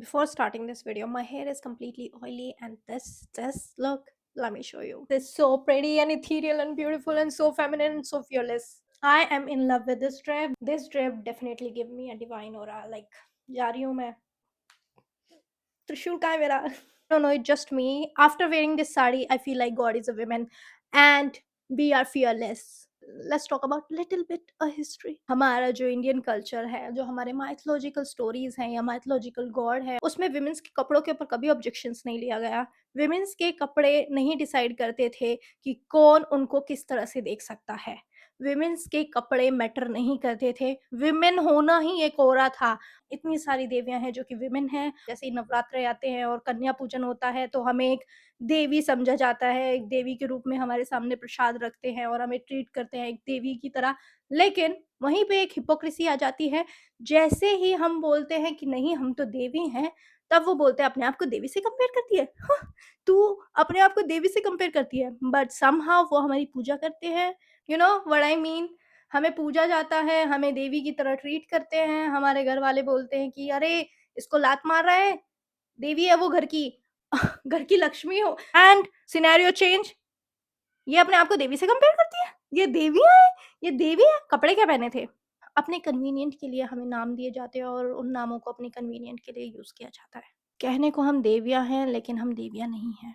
Before starting this video, my hair is completely oily, and this look, let me show you. It's so pretty and ethereal and beautiful and so feminine and so fearless. I am in love with this drip. This drip definitely give me a divine aura. Like, जा रही हूँ मैं. त्रिशूल कहाँ है मेरा? No, no, it's just me. After wearing this sari, I feel like God is a woman and we are fearless. Let's talk about little bit a history. हमारा जो इंडियन कल्चर है, जो हमारे माइथोलॉजिकल स्टोरीज हैं या mythological God है, उसमें women's के कपड़ों के ऊपर कभी ऑब्जेक्शंस नहीं लिया गया. विमेंस के कपड़े नहीं डिसाइड करते थे कि कौन उनको किस तरह से देख सकता है. विमेंस के कपड़े मैटर नहीं करते थे. विमेन होना ही एक औरा था. इतनी सारी देवियाँ हैं जो कि विमेन हैं. जैसे ही नवरात्रे आते हैं और कन्या पूजन होता है तो हमें एक देवी समझा जाता है. एक देवी के रूप में हमारे सामने प्रसाद रखते हैं और हमें ट्रीट करते हैं एक देवी की तरह. लेकिन वहीं पे एक हिपोक्रेसी आ जाती है. जैसे ही हम बोलते हैं कि नहीं हम तो देवी हैं, तब वो बोलते हैं अपने आप को देवी से कंपेयर करती है? तू अपने आप को देवी से कंपेयर करती है? बट समहाउ वो हमारी पूजा करते हैं. You know what I mean? हमें पूजा जाता है, हमें देवी की तरह ट्रीट करते हैं. हमारे घर वाले बोलते हैं कि अरे इसको लात मार रहा है, देवी है वो घर की. घर की लक्ष्मी हो. And scenario change. ये अपने आप को देवी से कंपेयर करती है. ये देवियां है, ये देवी है. कपड़े क्या पहने थे? अपने कन्वीनियंट के लिए हमें नाम दिए जाते हैं और उन नामों को अपने कन्वीनियंट के लिए यूज किया जाता है. कहने को हम देवियां हैं लेकिन हम देवियां नहीं हैं.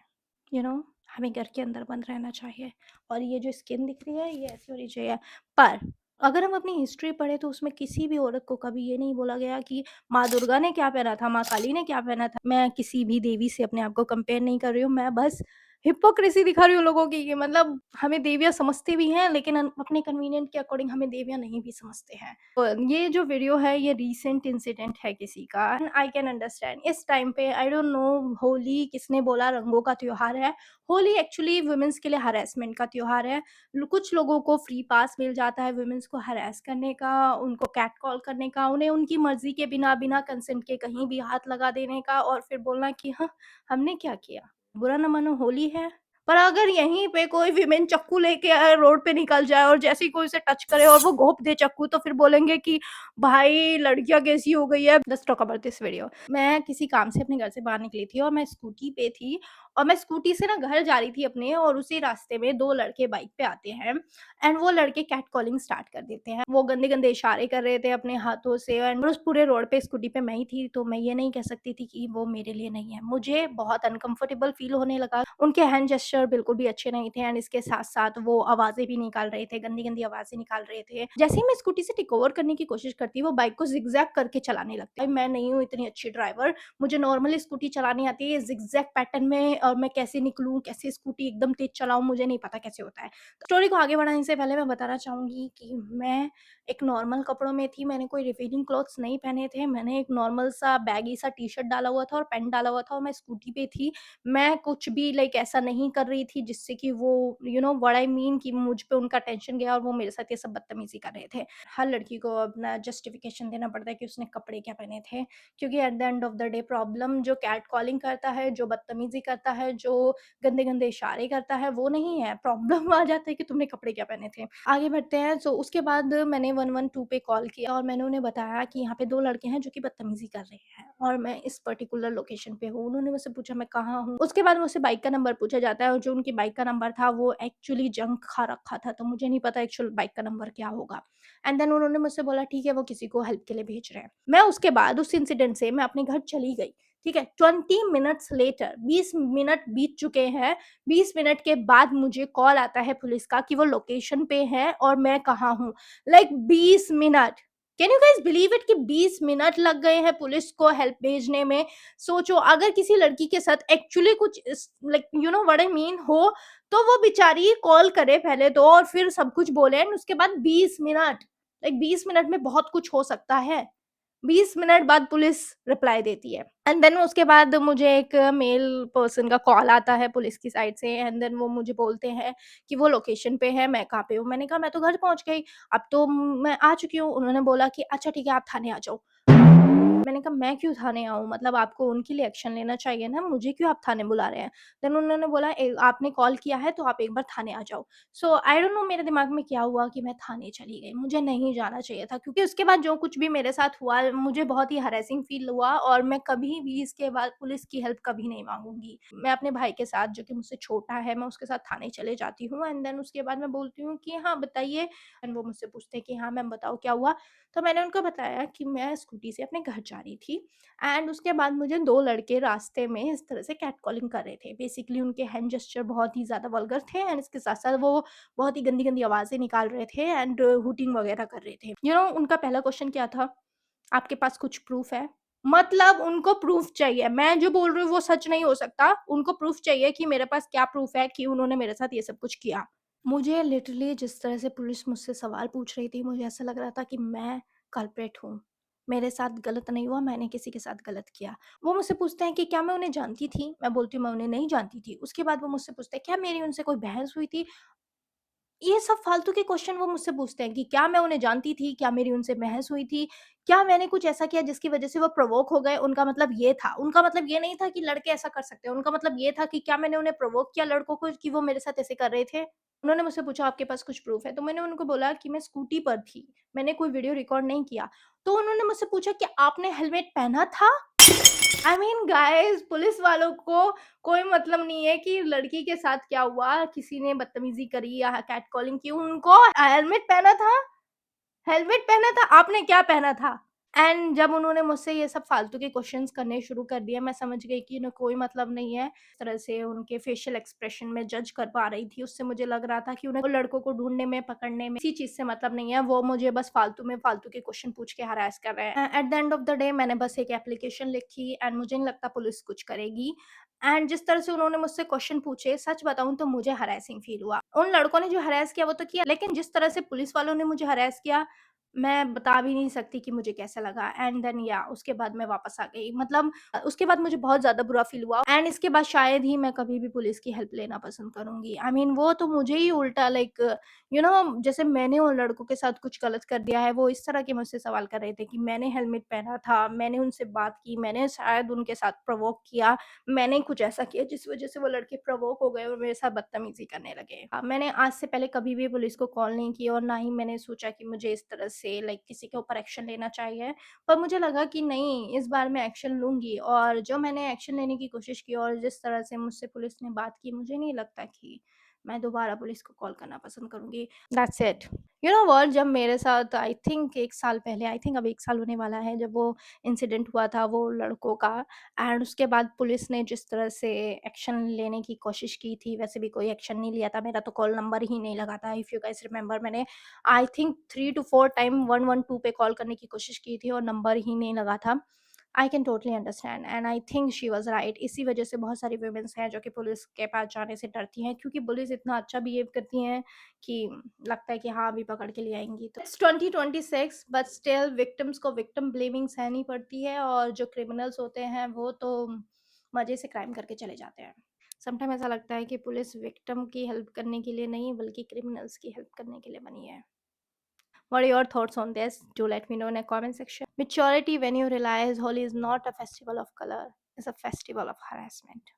यू नो हमें घर के अंदर बंद रहना चाहिए. और ये जो स्किन दिख रही है ये ऐसी होनी चाहिए. पर अगर हम अपनी हिस्ट्री पढ़े तो उसमें किसी भी औरत को कभी ये नहीं बोला गया कि माँ दुर्गा ने क्या पहना था, माँ काली ने क्या पहना था. मैं किसी भी देवी से अपने आप को कंपेयर नहीं कर रही हूँ. मैं बस हिपोक्रेसी दिखा रही हूँ लोगों की कि मतलब हमें देवियाँ समझते भी हैं लेकिन अपने कन्वीनियंट के अकॉर्डिंग हमें देवियाँ नहीं भी समझते हैं. ये जो वीडियो है ये रीसेंट इंसिडेंट है किसी का. I can understand. इस टाइम पे आई डोंट नो होली किसने बोला रंगों का त्योहार है. होली एक्चुअली वुमेन्स के लिए हरासमेंट का त्योहार है. कुछ लोगों को फ्री पास मिल जाता है वुमेन्स को हरास करने का, उनको कैट कॉल करने का, उन्हें उनकी मर्जी के बिना बिना कंसेंट के कहीं भी हाथ लगा देने का और फिर बोलना कि हाँ हमने क्या किया. बुरा ना मानो होली है. पर अगर यहीं पे कोई विमेन चाकू लेके रोड पे निकल जाए और जैसे ही कोई उसे टच करे और वो घोंप दे चाकू तो फिर बोलेंगे कि भाई लड़कियां कैसी हो गई है. Let's talk about this video. मैं किसी काम से अपने घर से बाहर निकली थी और मैं स्कूटी पे थी और मैं स्कूटी से ना घर जा रही थी अपने, और उसी रास्ते में 2 लड़के बाइक पे आते हैं एंड वो लड़के कैट कॉलिंग स्टार्ट कर देते हैं. वो गंदे-गंदे इशारे कर रहे थे अपने हाथों से एंड उस पूरे रोड पे स्कूटी पे मैं ही थी, तो मैं ये नहीं कह सकती थी कि वो मेरे लिए नहीं है. मुझे बहुत अनकंफर्टेबल फील होने लगा. उनके हैंड जेस्चर बिल्कुल भी अच्छे नहीं थे एंड इसके साथ-साथ वो आवाज़ें भी निकाल रहे थे, गंदी-गंदी आवाज़ें निकाल रहे थे. जैसे ही मैं स्कूटी से टेक ओवर करने की कोशिश करती, वो बाइक को ज़िगज़ैग करके चलाने लगते. भाई मैं नहीं हूँ इतनी अच्छी ड्राइवर. मुझे नॉर्मली स्कूटी चलानी आती है ज़िगज़ैग पैटर्न में, और मैं कैसे निकलूँ, कैसे स्कूटी एकदम तेज़ चलाऊँ, मुझे नहीं पता कैसे होता है. स्टोरी को आगे बढ़ाने से पहले मैं बताना चाहूँगी कि मैं एक नॉर्मल कपड़ों में थी. मैंने कोई रिवीलिंग क्लॉथ्स नहीं पहने थे. मैंने एक नॉर्मल सा बैगी सा टी-शर्ट डाला हुआ था और पैंट डाला हुआ था और मैं स्कूटी पे थी. मैं कुछ भी लाइक ऐसा नहीं कर रही थी जिससे कि वो you know what I mean कि मुझ पे उनका टेंशन गया और वो मेरे साथ ये सब बदतमीज़ी कर रहे थे. हर लड़की को अपना जस्टिफिकेशन देना पड़ता है कि उसने कपड़े क्या पहने थे, क्योंकि at the end of the day problem जो कैट कॉलिंग करता है, जो बदतमीज़ी करता है, जो गंदे-गंदे इशारे करता है वो नहीं है. प्रॉब्लम आ जाता है कि तुमने कपड़े क्या पहने थे. आगे बढ़ते हैं. सो उसके बाद मैंने 112 पे कॉल किया और मैंने उन्हें बताया कि यहाँ पे 2 लड़के हैं जो कि बदतमीज़ी कर रहे हैं और मैं इस पर्टिकुलर लोकेशन पे हूँ. उन्होंने मुझसे पूछा मैं कहाँ हूँ. उसके बाद मुझसे बाइक का नंबर पूछा जाता है और जो उनकी बाइक का नंबर था वो एक्चुअली जंक खा रखा था, तो मुझे नहीं पता एक्चुअल बाइक का नंबर क्या होगा. एंड देन उन्होंने मुझसे बोला ठीक है वो किसी को हेल्प के लिए भेज रहे हैं. मैं उसके बाद उस इंसिडेंट से मैं अपने घर चली गई. ठीक है, 20 मिनट्स लेटर 20 मिनट बीत चुके हैं. 20 मिनट के बाद मुझे कॉल आता है पुलिस का कि वो लोकेशन पे है और मैं कहाँ हूँ. Like 20 minute. Can you guys believe it कि 20 मिनट लग गए हैं पुलिस को हेल्प भेजने में. सोचो अगर किसी लड़की के साथ एक्चुअली कुछ like you know what I mean हो, तो वो बेचारी कॉल करे पहले तो और फिर सब कुछ बोले एंड उसके बाद 20 मिनट. लाइक 20 मिनट में बहुत कुछ हो सकता है. 20 मिनट बाद पुलिस रिप्लाई देती है एंड देन उसके बाद मुझे एक मेल पर्सन का कॉल आता है पुलिस की साइड से एंड देन वो मुझे बोलते हैं कि वो लोकेशन पे है, मैं कहाँ पे हूँ. मैंने कहा मैं तो घर पहुँच गई, अब तो मैं आ चुकी हूँ. उन्होंने बोला कि अच्छा ठीक है आप थाने आ जाओ. मैंने मैंने कहा मैं क्यों थाने आऊँ? मतलब आपको उनके लिए एक्शन लेना चाहिए ना, मुझे क्यों आप थाने बुला रहे हैं? देन उन्होंने बोला आपने कॉल किया है तो आप एक बार थाने आ जाओ। सो आई डोंट नो मेरे दिमाग में क्या हुआ कि मैं थाने चली गई। मुझे नहीं जाना चाहिए था क्योंकि उसके बाद जो कुछ भी मेरे साथ हुआ मुझे बहुत ही हैरेसिंग फ़ील हुआ और मैं कभी भी इसके बाद पुलिस की हेल्प कभी नहीं माँगूँगी। मैं अपने भाई के साथ जो कि मुझसे छोटा है, मैं उसके साथ थाने चले जाती हूँ एंड देन उसके बाद मैं बोलती हूँ कि हाँ, बताइए एंड वो मुझसे पूछते हैं कि हाँ मैम बताओ क्या हुआ? तो मैंने उनको बताया कि मैं स्कूटी से अपने घर जा रही थी एंड उसके बाद मुझे 2 लड़के रास्ते में इस तरह से कैट कॉलिंग कर रहे थे। बेसिकली उनके हैंड जेस्चर बहुत ही ज़्यादा वल्गर थे एंड इसके साथ-साथ वो बहुत ही गंदी-गंदी आवाज़ें निकाल रहे थे एंड हूटिंग वगैरह कर रहे थे। उनका पहला क्वेश्चन क्या था? आपके पास कुछ प्रूफ़ है? मतलब उनको प्रूफ़ चाहिए। मैं जो बोल रही हूँ वो सच नहीं हो सकता। उनको प्रूफ़ चाहिए कि मेरे पास क्या प्रूफ़ है कि उन्होंने मेरे साथ ये सब कुछ किया। मुझे लिटरली जिस तरह से पुलिस मुझसे सवाल पूछ रही थी, मुझे ऐसा लग रहा था कि मैं कल्प्रिट हूँ। मेरे साथ गलत नहीं हुआ, मैंने किसी के साथ गलत किया। वो मुझसे पूछते हैं कि क्या मैं उन्हें जानती थी? मैं बोलती हूँ मैं उन्हें नहीं जानती थी। उसके बाद वो मुझसे पूछते हैं क्या मेरी उनसे कोई बहस हुई थी? ये सब फालतू के क्वेश्चन वो मुझसे पूछते हैं कि क्या मैं उन्हें जानती थी? क्या मेरी उनसे बहस हुई थी? क्या मैंने कुछ ऐसा किया जिसकी वज़ह से वो प्रोवोक हो गए? उनका मतलब ये था। उनका मतलब ये नहीं था कि लड़के ऐसा कर सकते हैं। उनका मतलब ये था कि क्या मैंने उन्हें प्रोवोक किया लड़कों को कि वो मेरे साथ ऐसे कर रहे थे? उन्होंने मुझसे पूछा आपके पास कुछ प्रूफ़ है? तो मैंने उनको बोला कि मैं स्कूटी पर थी। मैंने कोई वीडियो रिकॉर्ड नहीं किया। तो उन्होंने मुझसे पूछा कि आपने हेलमेट पहना था? आई मीन गाइज़ पुलिस वालों को कोई मतलब नहीं है कि लड़की के साथ क्या हुआ, किसी ने बदतमीज़ी करी या कैट कॉलिंग की, उनको हेलमेट पहना था? हेलमेट पहना था? आपने क्या पहना था? एंड जब उन्होंने मुझसे ये सब फालतू के क्वेश्चन्स करने शुरू कर दिए, मैं समझ गई कि इन्हें कोई मतलब नहीं है। इस तरह से उनके फेशियल एक्सप्रेशन में जज कर पा रही थी, उससे मुझे लग रहा था कि उन्हें लड़कों को ढूँढने में, पकड़ने में, किसी चीज़ से मतलब नहीं है। वो मुझे बस फालतू में फालतू के क्वेश्चन पूछ के हरास कर रहे हैं। At the end of the day मैंने बस एक एप्लीकेशन लिखी एंड मुझे नहीं लगता पुलिस कुछ करेगी। एंड जिस तरह से उन्होंने मुझसे क्वेश्चन पूछे, सच बताऊँ तो मुझे हरासिंग फील हुआ। उन लड़कों ने जो हरास किया वो तो किया, लेकिन जिस तरह से पुलिस वालों ने मुझे हरास किया मैं बता भी नहीं सकती कि मुझे कैसा लगा एंड देन या उसके बाद मैं वापस आ गई। मतलब उसके बाद मुझे बहुत ज़्यादा बुरा फ़ील हुआ एंड इसके बाद शायद ही मैं कभी भी पुलिस की हेल्प लेना पसंद करूँगी। आई मीन वो तो मुझे ही उल्टा लाइक जैसे मैंने उन लड़कों के साथ कुछ गलत कर दिया है, वो इस तरह के मुझसे सवाल कर रहे थे कि मैंने हेलमेट पहना था, मैंने उनसे बात की, मैंने शायद उनके साथ प्रोवोक किया, मैंने कुछ ऐसा किया जिस वज़ह से वो लड़के प्रोवोक हो गए और मेरे साथ बदतमीज़ी करने लगे। मैंने आज से पहले कभी भी पुलिस को कॉल नहीं की और ना ही मैंने सोचा कि मुझे इस तरह से लाइक किसी के ऊपर एक्शन लेना चाहिए। पर मुझे लगा कि नहीं, इस बार मैं एक्शन लूँगी और जो मैंने एक्शन लेने की कोशिश की और जिस तरह से मुझसे पुलिस ने बात की, मुझे नहीं लगता कि मैं दोबारा पुलिस को कॉल करना पसंद करूँगी। That's it. You know what जब मेरे साथ आई थिंक 1 साल पहले आई थिंक अब 1 साल होने वाला है जब वो इंसिडेंट हुआ था वो लड़कों का एंड उसके बाद पुलिस ने जिस तरह से एक्शन लेने की कोशिश की थी वैसे भी कोई एक्शन नहीं लिया था। मेरा तो कॉल नंबर ही नहीं लगा था। इफ यू गाइस रिमेंबर मैंने आई थिंक 3 टू 4 टाइम 112 पे कॉल करने की कोशिश की थी और नंबर ही नहीं लगा था। I can totally understand and I think she was right. इसी वजह से बहुत सारी वुमेन्स हैं जो कि पुलिस के पास जाने से डरती हैं क्योंकि पुलिस इतना अच्छा बिहेव करती हैं कि लगता है कि हाँ, अभी पकड़ के ले आएँगी। तो इट्स 2026 बट स्टिल विक्टिम्स को विक्टिम ब्लेमिंग सहनी पड़ती है और जो क्रिमिनल्स होते हैं वो तो मज़े से क्राइम करके चले जाते हैं। समटाइम ऐसा लगता है कि पुलिस विक्टिम की हेल्प करने के लिए नहीं बल्कि क्रिमिनल्स की हेल्प करने के लिए बनी है। What are your thoughts on this? Do let me know in a comment section. Maturity when you realize Holi is not a festival of color, it's a festival of harassment.